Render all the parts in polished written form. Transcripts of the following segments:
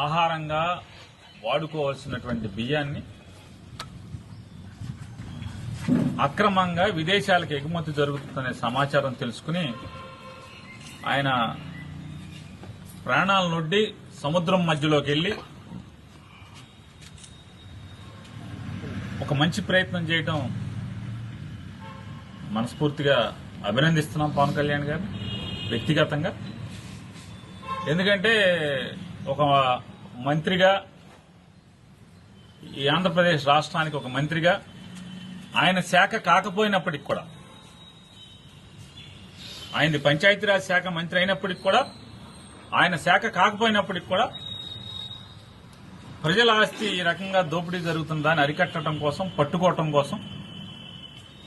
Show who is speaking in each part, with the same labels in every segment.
Speaker 1: ఆహారంగా వాడుకోవాల్సినటువంటి బియ్యాన్ని అక్రమంగా విదేశాలకు ఎగుమతి జరుగుతుందనే సమాచారం తెలుసుకుని ఆయన ప్రాణాలనొడ్డి సముద్రం మధ్యలోకి వెళ్లి ఒక మంచి ప్రయత్నం చేయటం మనస్ఫూర్తిగా అభినందిస్తున్నాం పవన్ కళ్యాణ్ గారు వ్యక్తిగతంగా. ఎందుకంటే ఒక మంత్రిగా, ఈ ఆంధ్రప్రదేశ్ రాష్ట్రానికి ఒక మంత్రిగా, ఆయన శాఖ కాకపోయినప్పటికి కూడా, ఆయనది పంచాయతీరాజ్ శాఖ మంత్రి అయినప్పటికి కూడా, ఆయన శాఖ కాకపోయినప్పటికి కూడా ప్రజల ఆస్తి ఈ రకంగా దోపిడీ జరుగుతుందని అరికట్టడం కోసం, పట్టుకోవటం కోసం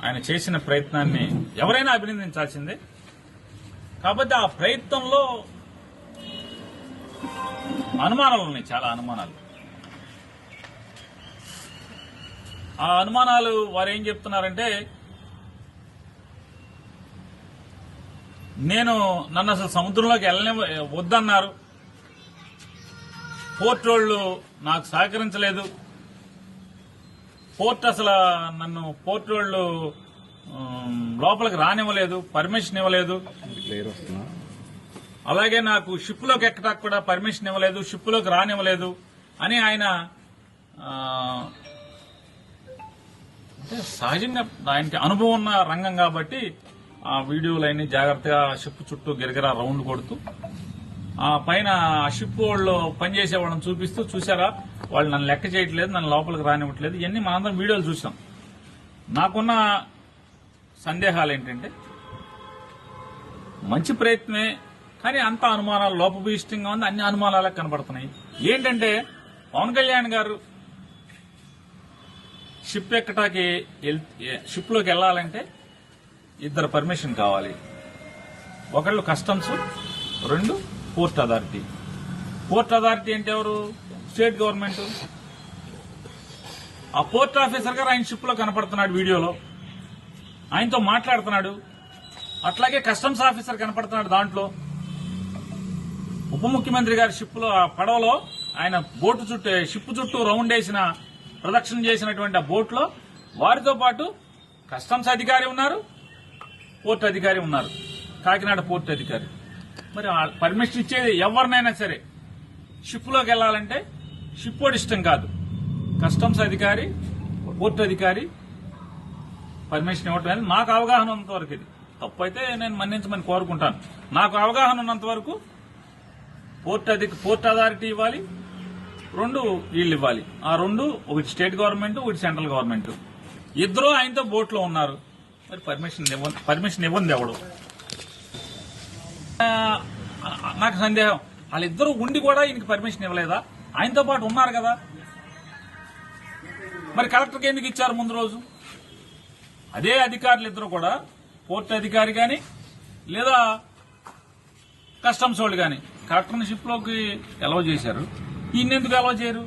Speaker 1: ఆయన చేసిన ప్రయత్నాన్ని ఎవరైనా అభినందించాల్సిందే. కాబట్టి ఆ ప్రయత్నంలో అనుమానాలు ఉన్నాయి, చాలా అనుమానాలు. ఆ అనుమానాలు వారు ఏం చెప్తున్నారంటే, నన్ను అసలు సముద్రంలోకి వద్దన్నారు, పోర్ట్ వాళ్ళు నాకు సహకరించలేదు, పోర్ట్ వాళ్ళు లోపలికి రానివ్వలేదు, పర్మిషన్ ఇవ్వలేదు, అలాగే నాకు షిప్లోకి ఎక్కడానికి కూడా పర్మిషన్ ఇవ్వలేదు, షిప్లోకి రానివ్వలేదు అని ఆయన అంటే సహజంగా ఆయనకి అనుభవం ఉన్న రంగం కాబట్టి ఆ వీడియోలన్నీ జాగ్రత్తగా షిప్ చుట్టూ గిరగిరా రౌండ్ కొడుతూ ఆ పైన ఆ షిప్ వాళ్ళు పనిచేసే వాళ్ళని చూపిస్తూ, చూసారా వాళ్ళు నన్ను లెక్క చేయట్లేదు, నన్ను లోపలికి రానివ్వట్లేదు, ఇవన్నీ మనందరం వీడియోలు చూసాం. నాకున్న సందేహాలు ఏంటంటే, మంచి ప్రయత్నమే కానీ అంత అనుమానాలు లోపభూయిష్టంగా ఉంది, అన్ని అనుమానాలే కనబడుతున్నాయి. ఏంటంటే పవన్ కళ్యాణ్ గారు షిప్లోకి వెళ్లాలంటే ఇద్దరు పర్మిషన్ కావాలి. ఒకళ్ళు కస్టమ్స్, రెండు పోర్ట్ అథారిటీ. పోర్ట్ అథారిటీ అంటే ఎవరు? State government. ఆ పోర్ట్ ఆఫీసర్ గారు ఆయన షిప్ లో కనపడుతున్నాడు, వీడియోలో ఆయనతో మాట్లాడుతున్నాడు. అట్లాగే కస్టమ్స్ ఆఫీసర్ కనపడుతున్నాడు దాంట్లో. ఉప ముఖ్యమంత్రి గారి షిప్ లో, ఆ పడవలో ఆయన బోటు చుట్టూ, షిప్ చుట్టూ రౌండ్ వేసిన ప్రదక్షిణ చేసినటువంటి ఆ బోట్ లో వారితో పాటు కస్టమ్స్ అధికారి ఉన్నారు, పోర్ట్ అధికారి ఉన్నారు, కాకినాడ పోర్ట్ అధికారి. మరి పర్మిషన్ ఇచ్చేది ఎవరినైనా సరే షిప్ లోకి వెళ్లాలంటే షిప్ వాడి ఇష్టం కాదు, కస్టమ్స్ అధికారి, పోర్ట్ అధికారి పర్మిషన్ ఇవ్వటం అనేది నాకు అవగాహన ఉన్నంత వరకు. ఇది తప్పు అయితే నేను మన్నించమని కోరుకుంటాను. నాకు అవగాహన ఉన్నంత వరకు పోర్ట్ అథారిటీ ఇవ్వాలి, రెండు వీళ్ళు ఇవ్వాలి. ఆ రెండు, ఒకటి స్టేట్ గవర్నమెంట్, ఒకటి సెంట్రల్ గవర్నమెంట్. ఇద్దరు ఆయనతో బోట్లో ఉన్నారు. మరి పర్మిషన్ ఇవ్వండి ఎవడు? నాకు సందేహం, వాళ్ళిద్దరూ ఉండి కూడా ఈయనకి పర్మిషన్ ఇవ్వలేదా? ఆయనతో పాటు ఉన్నారు కదా, మరి కలెక్టర్కి ఎందుకు ఇచ్చారు ముందు రోజు? అదే అధికారులు ఇద్దరు కూడా, పోర్ట్ అధికారి గాని లేదా కస్టమ్స్ వాళ్ళు గాని కలెక్టర్ని షిప్ లోకి అలౌ చేశారు, ఈయన ఎందుకు అలౌ చేయరు?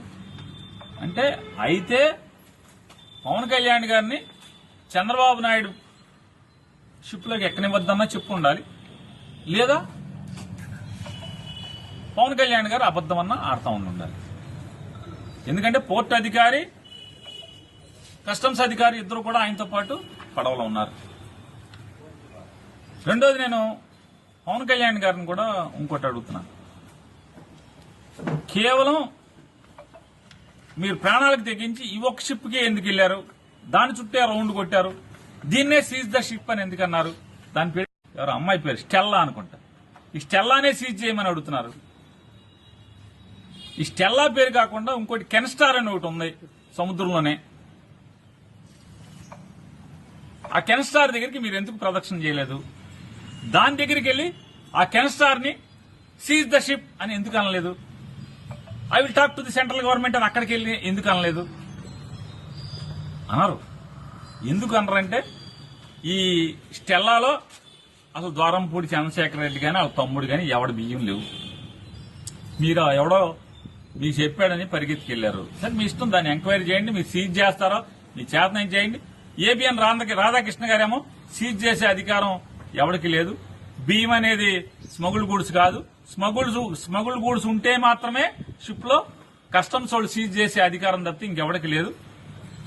Speaker 1: అంటే అయితే పవన్ కళ్యాణ్ గారిని చంద్రబాబు నాయుడు షిప్ లోకి ఎక్కనివ్వద్దన్నా చెప్పు ఉండాలి, లేదా పవన్ కళ్యాణ్ గారు అబద్దమన్నా ఆడుతూ ఉండాలి. ఎందుకంటే పోర్ట్ అధికారి, కస్టమ్స్ అధికారి ఇద్దరు కూడా ఆయనతో పాటు పడవలో ఉన్నారు. రెండోది, నేను పవన్ కళ్యాణ్ గారిని కూడా ఇంకోటి అడుగుతున్నాను. కేవలం మీరు ప్రాణాలకు తెగించి ఈ ఒక్క షిప్కే ఎందుకు వెళ్లారు? దాని చుట్టే రౌండ్ కొట్టారు. దీన్నే సీజ్ ద షిప్ అని ఎందుకన్నారు? దాని పేరు ఎవరు? అమ్మాయి పేరు స్టెల్లా అనుకుంటా. ఈ స్టెల్లానే సీజ్ చేయమని అడుగుతున్నారు. ఈ స్టెల్లా పేరు కాకుండా ఇంకోటి కెన్స్టార్ అని ఒకటి ఉంది సముద్రంలోనే. ఆ కెన్స్టార్ దగ్గరికి మీరు ఎందుకు ప్రదక్షిణ చేయలేదు? దాని దగ్గరికి వెళ్లి ఆ కెన్స్టార్ ని సీజ్ ద షిప్ అని ఎందుకు అనలేదు? I will talk to the central government అని అక్కడికి వెళ్ళి ఎందుకు అనలేదు? అన్నారు. ఎందుకు అనరంటే, ఈ స్టెల్లాలో అసలు ద్వారంపూడి చంద్రశేఖర్ రెడ్డి కానీ వాళ్ళ తమ్ముడు కానీ ఎవడ బియ్యం లేవు. మీరు ఎవడో మీకు చెప్పాడని పరిగెత్తుకెళ్లారు. సరే మీ ఇష్టం, దాన్ని ఎంక్వైరీ చేయండి. మీరు సీజ్ చేస్తారో మీ చేతనం చేయండి. ఏబిఎన్ రాధాకృష్ణ గారేమో సీజ్ చేసే అధికారం ఎవరికి లేదు. బియ్యం అనేది స్మగుల్ గూడ్స్ కాదు. స్మగుల్ గూడ్స్ ఉంటే మాత్రమే షిప్ లో కస్టమ్స్ వాళ్ళు సీజ్ చేసే అధికారం తప్పితే ఇంకెవరికి లేదు.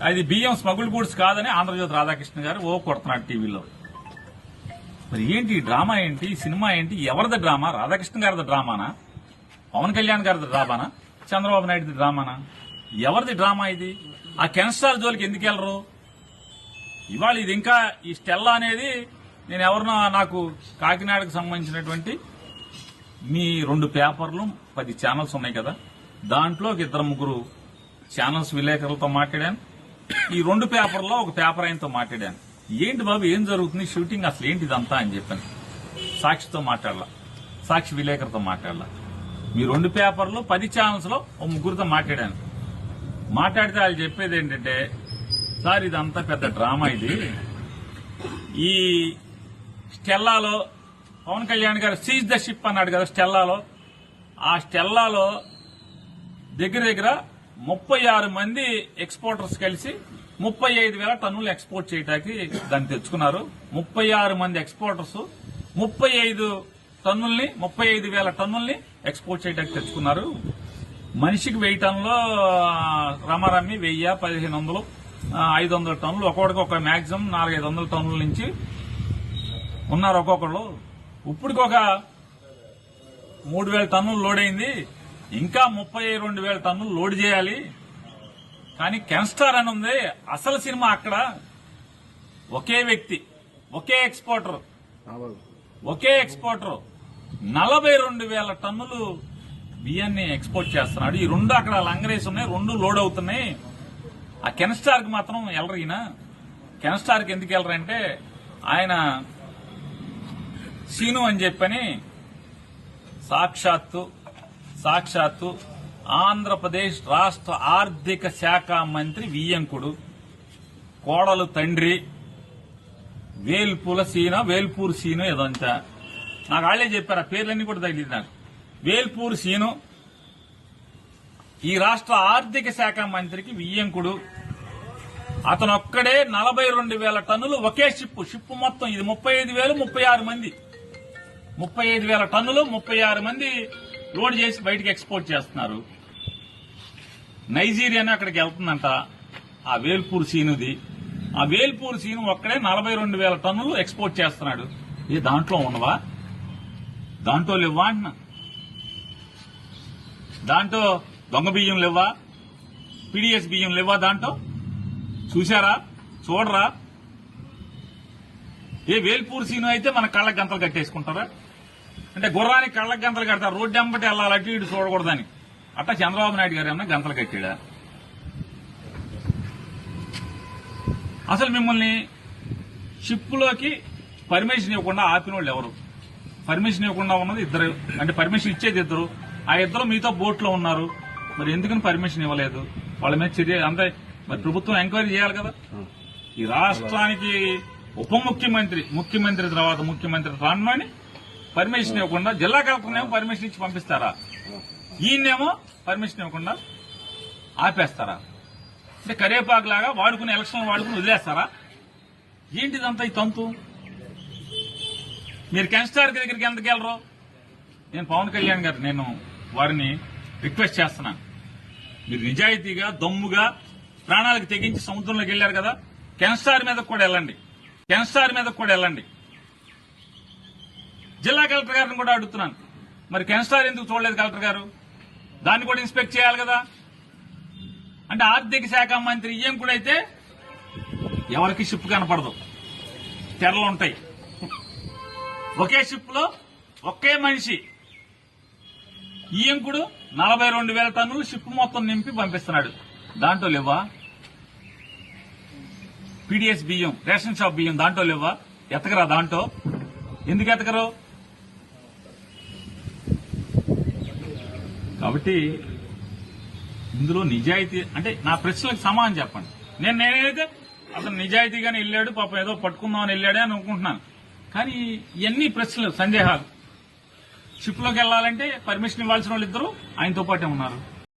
Speaker 1: అది బియ్యం స్మగుల్ గూడ్స్ కాదని ఆంధ్రజ్యోతి రాధాకృష్ణ గారు కొడుతున్నాడు టీవీలో. మరి ఏంటి ఈ డ్రామా ఏంటి, ఈ సినిమా ఏంటి, ఎవరిది డ్రామా? రాధాకృష్ణ గారిది డ్రామానా, పవన్ కళ్యాణ్ గారిది డ్రామానా, చంద్రబాబు నాయుడుది డ్రామానా? ఎవరిది డ్రామా ఇది? ఆ కెన్స్టార్ జోలికి ఎందుకు వెళ్లరు? ఇవాళ ఇది ఇంకా ఈ స్టెల్లా అనేది నేను ఎవరినో నాకు కాకినాడకు సంబంధించినటువంటి మీ 2 పేపర్లు 10 ఛానల్స్ ఉన్నాయి కదా, దాంట్లో ఒక 2-3 ఛానల్స్ విలేకరులతో మాట్లాడాను. ఈ 2 పేపర్లో ఒక పేపర్ ఆయనతో మాట్లాడాను. ఏంటి బాబు ఏం జరుగుతుంది, షూటింగ్ అసలు ఏంటి ఇదంతా అని చెప్పాను. సాక్షితో మాట్లాడాల, సాక్షి విలేకరుతో మాట్లాడాల. మీ 2 పేపర్లు 10 ఛానల్స్ లో ఓ 3 మాట్లాడాను. మాట్లాడితే వాళ్ళు చెప్పేది ఏంటంటే, సార్ ఇదంతా పెద్ద డ్రామా, ఇది ఈ స్టెల్లాలో పవన్ కళ్యాణ్ గారు సీజ్ ద షిప్ అన్నాడు కదా స్టెల్లాలో. ఆ స్టెల్లాలో దగ్గర దగ్గర 36 మంది ఎక్స్పోర్టర్స్ కలిసి 35,000 టన్నులు ఎక్స్పోర్ట్ చేయడానికి దాన్ని తెచ్చుకున్నారు. 36 మంది ఎక్స్పోర్టర్స్ 35,000 టన్నుల్ని ఎక్స్పోర్ట్ చేయడానికి తెచ్చుకున్నారు. మనిషికి 1000 టన్నులు రమారమ్మి 1000, 1500, 500 టన్నులు ఒక్కొక్కడికి ఒక మాక్సిమం 400-500 టన్నుల నుంచి ఉన్నారు ఒక్కొక్కళ్ళు. ఇప్పటికి ఒక 3,000 టన్నులు లోడ్ అయింది, ఇంకా 32,000 టన్నులు లోడ్ చేయాలి. కానీ కెన్స్టార్ అని ఉంది. అసలు సినిమా అక్కడ ఒకే వ్యక్తి, ఒకే ఎక్స్పోర్టర్ 42,000 టన్నులు బియ్యాన్ని ఎక్స్పోర్ట్ చేస్తున్నాడు. ఈ 2 అక్కడ లంగరేసి ఉన్నాయి, 2 లోడ్ అవుతున్నాయి. ఆ కెన్స్టార్ కి మాత్రం వెళ్ళరు. ఈయన కెన్స్టార్ కి ఎందుకు వెళ్ళరంటే, ఆయన సీను అని చెప్పని సాక్షాత్తు ఆంధ్రప్రదేశ్ రాష్ట్ర ఆర్థిక శాఖ మంత్రి వియ్యంకుడు కోడలు తండ్రి వేల్పూర్ సీను ఏదంతా నాకు వాళ్ళే చెప్పారు. ఆ పేర్లన్నీ కూడా తగిలింది నాకు. వేల్పూర్ సీను ఈ రాష్ట్ర ఆర్థిక శాఖ మంత్రికి వియ్యంకుడు. అతను ఒక్కడే 42,000 టన్నులు ఒకే షిప్ మొత్తం ఇది 35,000, 36 మంది 35,000 టన్నులు 36 మంది లోడ్ చేసి బయటికి ఎక్స్పోర్ట్ చేస్తున్నారు. నైజీరియానే అక్కడికి వెళ్తుందంట ఆ వేల్పూర్ సీనుది. ఆ వేల్పూర్ సీను ఒక్కడే 42,000 టన్నులు ఎక్స్పోర్ట్ చేస్తున్నాడు. ఏ దాంట్లో ఉండవా? దాంట్లో లేవా అంటున్నా? దాంట్లో దొంగ బియ్యం లేవా? పీడీఎస్ బియ్యం లేవా? దాంట్లో చూశారా? చూడరా? ఏ వేల్పూర్ సీను అయితే మన కళ్ళకి గంతలు కట్టేసుకుంటారా? అంటే గుర్రానికి కళ్ళకి గంతలు కడతారు, రోడ్డు ఎంబటి వెళ్ళాలి, అటు ఇటు చూడకూడదని. అట్లా చంద్రబాబు నాయుడు గారు ఏమన్నా గంతలు కట్టాడా? అసలు మిమ్మల్ని షిప్లోకి పర్మిషన్ ఇవ్వకుండా ఆపిన వాళ్ళు ఎవరు? పర్మిషన్ ఇవ్వకుండా ఉన్నది 2, అంటే పర్మిషన్ ఇచ్చేది 2. ఆ 2 మీతో బోట్లో ఉన్నారు. మరి ఎందుకని పర్మిషన్ ఇవ్వలేదు? వాళ్ళ మీద చర్య అంతే. మరి ప్రభుత్వం ఎంక్వైరీ చేయాలి కదా. ఈ రాష్ట్రానికి ఉప ముఖ్యమంత్రి తర్వాత ముఖ్యమంత్రి రాను పర్మిషన్ ఇవ్వకుండా జిల్లా కలెక్టర్నేమో పర్మిషన్ ఇచ్చి పంపిస్తారా? ఈయన్నేమో పర్మిషన్ ఇవ్వకుండా ఆపేస్తారా? అంటే కరేపాకులాగా వాడుకుని ఎలక్షన్ వాడుకుని వదిలేస్తారా? ఏంటిదంతా ఈ తంతు? మీరు కెన్స్టార్ దగ్గరికి ఎందుకు వెళ్ళరు? నేను పవన్ కళ్యాణ్ గారు నేను వారిని రిక్వెస్ట్ చేస్తున్నాను. మీరు నిజాయితీగా దమ్ముగా ప్రాణాలకు తెగించి సముద్రంలోకి వెళ్లారు కదా, కెన్స్టార్ మీద కూడా వెళ్ళండి. జిల్లా కలెక్టర్ గారిని కూడా అడుగుతున్నాను, మరి కెన్స్టార్ ఎందుకు చూడలేదు కలెక్టర్ గారు? దాన్ని కూడా ఇన్స్పెక్ట్ చేయాలి కదా. అంటే ఆర్థిక శాఖ మంత్రి ఇయ్యంకుడైతే ఎవరికి షిప్ కనపడదు, తెరలు ఉంటాయి. ఒకే షిప్ లో ఒకే మనిషి ఇయ్యంకుడు 42,000 టన్నులు షిప్ మొత్తం నింపి పంపిస్తున్నాడు. దాంట్లో లేవా? పీడీఎస్ బియ్యం, రేషన్ షాప్ బియ్యం దాంట్లో లేవా? ఎతకరా? దాంట్లో ఎందుకు ఎతకరు? కాబట్టి ఇందులో నిజాయితీ అంటే నా ప్రశ్నలకు సమాధానం చెప్పండి. నేనైతే అతను నిజాయితీగానే వెళ్ళాడు, పాపం ఏదో పట్టుకుందామని వెళ్ళాడే అని అనుకుంటున్నాను. కానీ ఇవన్నీ ప్రశ్నలు, సందేహాలు. షిప్ లోకి వెళ్లాలంటే పర్మిషన్ ఇవ్వాల్సిన వాళ్ళు 2 ఆయనతో పాటే ఉన్నారు.